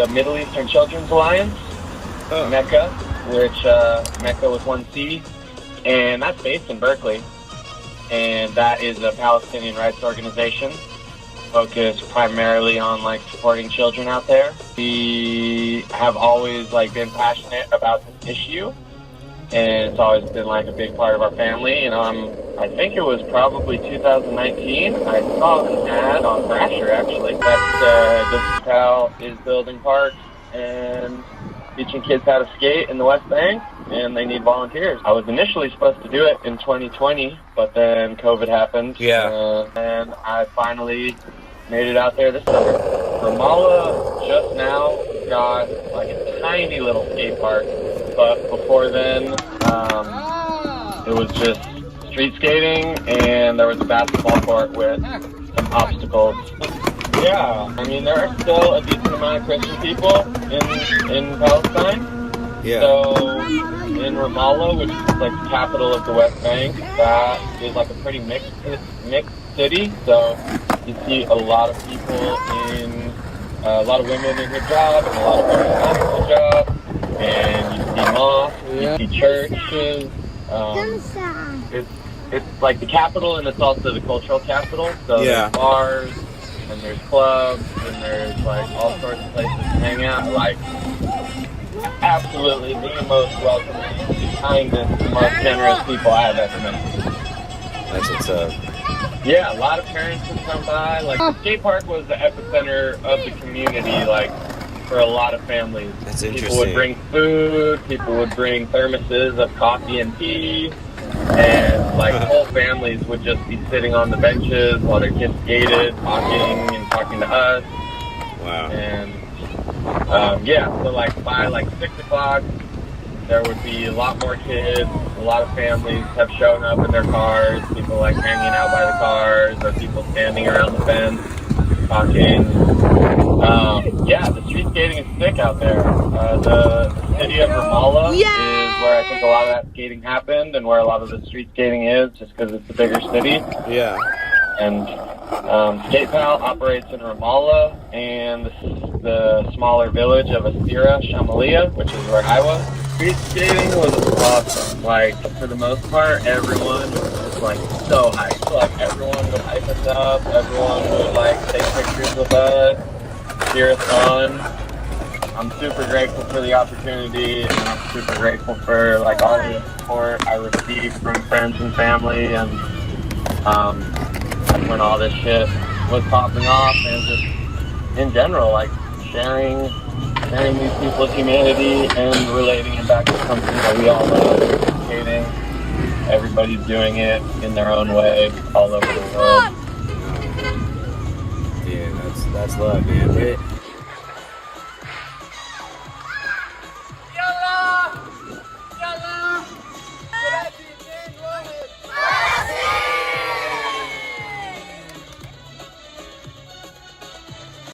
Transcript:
the Middle Eastern Children's Alliance, Mecca, which Mecca with one C, and that's based in Berkeley, and that is a Palestinian rights organization focused primarily on like supporting children out there. We have always like been passionate about this issue, and it's always been like a big part of our family. You know, I think it was probably 2019. I saw an ad on Thrasher actually that said this pal is building parks and teaching kids how to skate in the West Bank, and they need volunteers. I was initially supposed to do it in 2020, but then COVID happened. Yeah. And I finally made it out there this summer. Ramallah just now got like a tiny little skate park, but before then, it was just street skating, and there was a basketball court with some obstacles. Yeah, I mean, there are still a decent amount of Christian people in Palestine. Yeah. So in Ramallah, which is like the capital of the West Bank, that is like a pretty mixed city. So you see a lot of people a lot of women in hijab, and a lot of women not in hijab, and you see mosques, you see churches. It's like the capital, and it's also the cultural capital. So there's bars, and there's clubs, and there's like all sorts of places to hang out. Like absolutely the most welcoming, the kindest, the most generous people I have ever met. That's what's up. Yeah, a lot of parents would come by. Like the skate park was the epicenter of the community, like for a lot of families. That's interesting. People would bring food, people would bring thermoses of coffee and tea, and like whole families would just be sitting on the benches while their kids skated, talking to us. Wow. And so like by like 6 o'clock, there would be a lot more kids. A lot of families have shown up in their cars. People like hanging out by the cars, or people standing around the fence talking. The street skating is sick out there. The city of Ramallah is where I think a lot of that skating happened, and where a lot of the street skating is, just because it's a bigger city. Yeah. And SkatePal operates in Ramallah and the smaller village of Asira, Shamalia, which is where I was. Street skating was awesome. Like, for the most part, everyone was like so hyped. Like, everyone would hype us up. Everyone would like take pictures with us, cheer us on. I'm super grateful for the opportunity, and I'm super grateful for like all the support I received from friends and family, and when all this shit was popping off, and just in general, like sharing these people's humanity and relating it back to something that we all love, skating. Everybody's doing it in their own way all over the world. Yeah, that's love, man.